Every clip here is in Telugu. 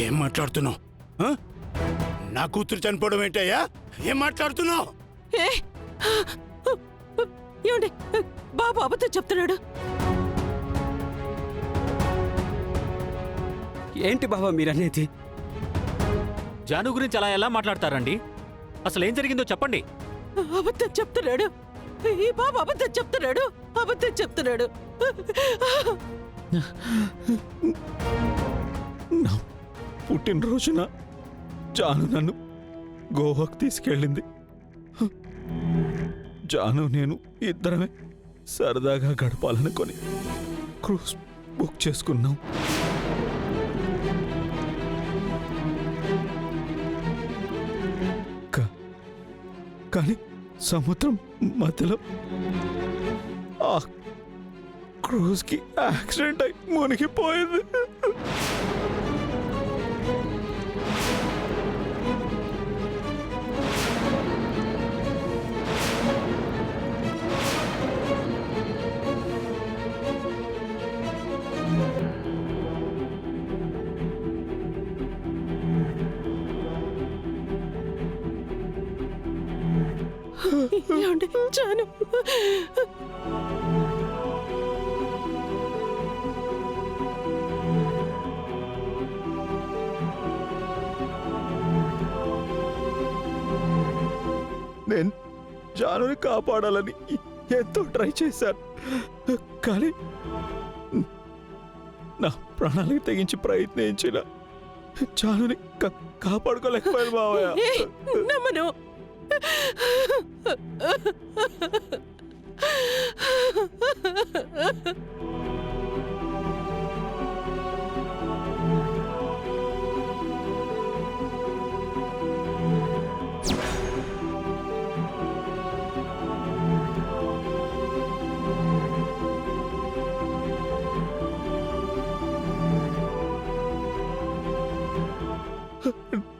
ఏం మాట్లాడుతున్నావు? నా కూతురు చనిపోవడం ఏంటయ్యా? ఏం మాట్లాడుతున్నావు? ఏమండి, బాబు అబద్ధం చెప్తున్నాడు. ఏంటి బాబా మీరనేది? జాను గురించి అలా ఎలా మాట్లాడతారండి? అసలు ఏం జరిగిందో చెప్పండి. అబద్ధం చెప్తున్నాడు. ఈ బాబు అబద్ధం చెప్తున్నాడు. అబద్ధం చెప్తున్నాడు. నా పుట్టినరోజున జాను నన్ను గోవాకు తీసుకెళ్ళింది. జాను నేను ఇద్దరమే సరదాగా గడపాలనుకొని క్రూజ్ బుక్ చేసుకున్నాం. కానీ సముద్రం మధ్యలో ఆ క్రూజ్కి యాక్సిడెంట్ అయి మునిగిపోయింది. ఏమండి, జాను నేను జానుని కాపాడాలని ఎంతో ట్రై చేశాను, కానీ నా ప్రాణాలకు తెగించి ప్రయత్నించిన జానుని కాపాడుకోలేకపోయాను మావయ్య. నమ్మను.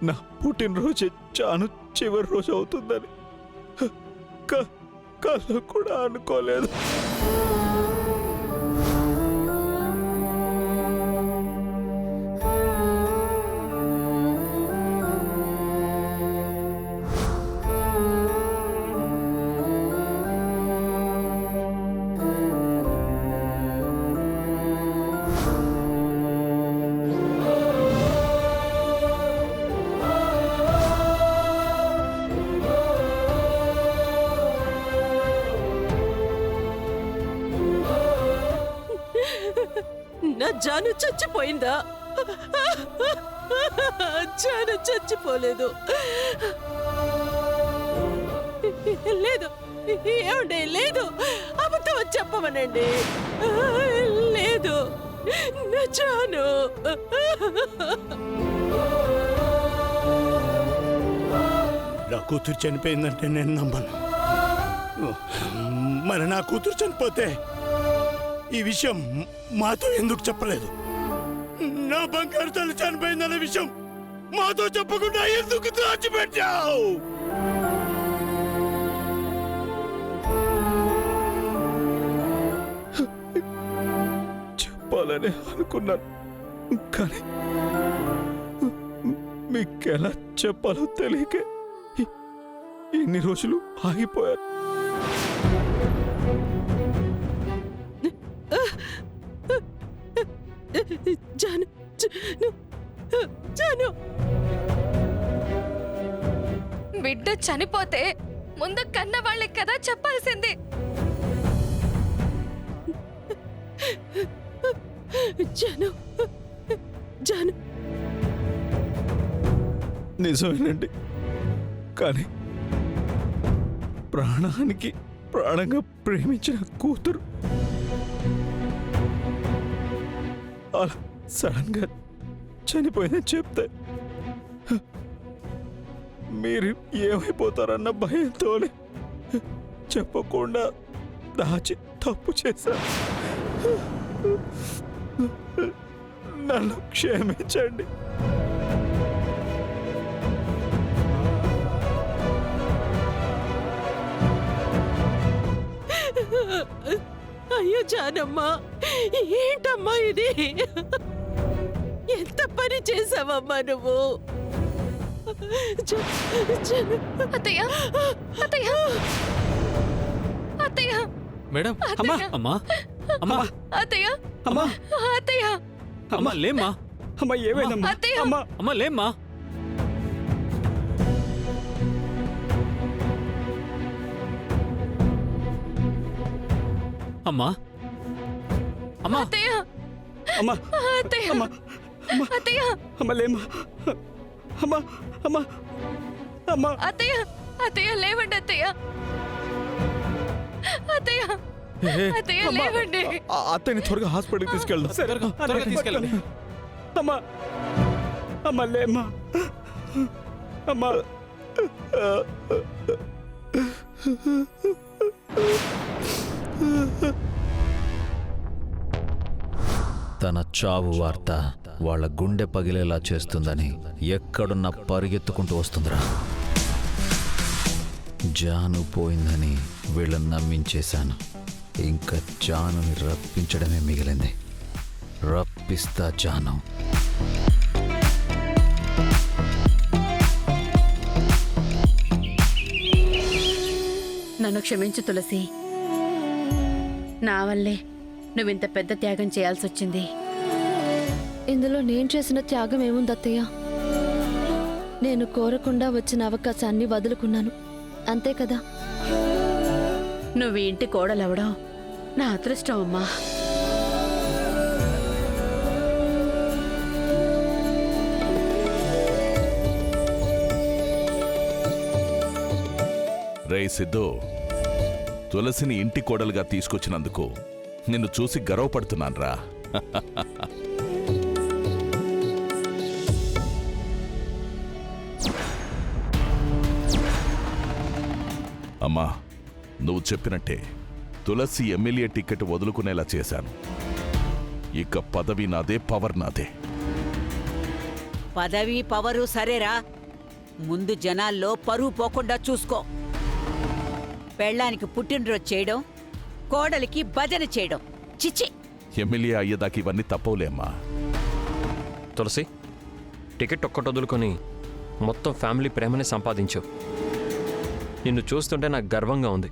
నా పుట్టినరోజు జాను చివరి రోజు అవుతుందని కళ్ళు కూడా అనుకోలేదు. నా జాను చచ్చిపోయిందా? జాను చచ్చిపోలేదు. లేదు, ఏమండి, లేదు. అబద్ధం చెప్పమనండి. లేదు, నా జాను. నా కూతురు చనిపోయిందంటే నేను నమ్మను. మరి నా కూతురు చనిపోతే ఈ విషయం మాతో ఎందుకు చెప్పలేదు? నా బంగారు తల్లి చనిపోయిందన్న విషయం మాతో చెప్పకుండా ఎందుకు దాచిపెట్టావు? చెప్పాలని అనుకున్నాను, కానీ మీకెలా చెప్పాలో తెలియక ఇన్ని రోజులు ఆగిపోయారు. జాను, జాను, బిడ్డ చనిపోతే ముందు కన్న వాళ్ళకి కదా చెప్పాల్సింది. జాను, జాను. నిజమేనండి, కానీ ప్రాణానికి ప్రాణంగా ప్రేమించిన కూతురు అలా సడన్ గా చనిపోయిందని చెప్తే మీరు ఏమైపోతారన్న భయంతోనే చెప్పకుండా దాచి తప్పు చేశారు. నన్ను క్షమించండి. అయ్యో జానమ్మా, ఏంటమ్మా ఇది? ఎంత పని చేసావమ్మా నువ్వు? చ- చ- అత్తయ్య అత్తయ్య అత్తయ్య మేడం అమ్మా అమ్మా అమ్మా అత్తయ్య అమ్మా అత్తయ్య అమ్మా లేమ్మా అమ్మా ఏమైందమ్మా అత్తయ్య. అమ్మా అమ్మా లేమ్మా అమ్మా అమ్మా అత్తయ్య అమ్మా అత్తయ్య అమ్మా అమ్మా అత్తయ్య అమ్మా లేమ్మా అమ్మా అమ్మా అమ్మా అత్తయ్య అత్తయ్య లేవండి అత్తయ్య అత్తయ్య అత్తయ్య లేవండి అత్తని త్వరగా హాస్పిటల్కి తీసుకెళ్దాం. త్వరగా తీసుకెళ్ళండి. అమ్మా అమ్మా లేమ్మా అమ్మా తన చావు వార్త వాళ్ళ గుండె పగిలేలా చేస్తుందని ఎక్కడున్న పరిగెత్తుకుంటూ వస్తుందిరా. జాను పోయిందని వీళ్ళని నమ్మించేశాను. ఇంకా జానుని రప్పించడమే మిగిలింది. రప్పిస్తా జాను. నన్ను క్షమించు తులసి. నా వల్లే నువ్వింత పెద్ద త్యాగం చేయాల్సి వచ్చింది. ఇందులో నేను చేసిన త్యాగం ఏముంది అత్తయ్య? నేను కోరకుండా వచ్చిన అవకాశాన్ని వదులుకున్నాను, అంతే కదా. నువ్వు ఈ ఇంటి కోడలవడం నా అదృష్టం అమ్మా. రే సిద్ధు, తులసిని ఇంటి కోడలుగా తీసుకొచ్చినందుకు నిన్ను చూసి గర్వపడుతున్నాన్రా. అమ్మా, నువ్వు చెప్పినట్టే తులసి ఎమ్మెల్యే టికెట్ వదులుకునేలా చేశాను. ఇక పదవి నాదే, పవర్ నాదే. పదవి పవరు సరేరా, ముందు జనాల్లో పరువు పోకుండా చూసుకో. పెళ్ళానికి పుట్టినరోజు చేయడం, కోడలికి భజన చేయడం, చిచి. ఎమ్మెల్యే అయ్యేదాకా ఇవన్నీ తప్పవులే అమ్మా. తులసి, టికెట్ ఒక్కటి వదులుకొని మొత్తం ఫ్యామిలీ ప్రేమని సంపాదించు. నిన్ను చూస్తుంటే నాకు గర్వంగా ఉంది.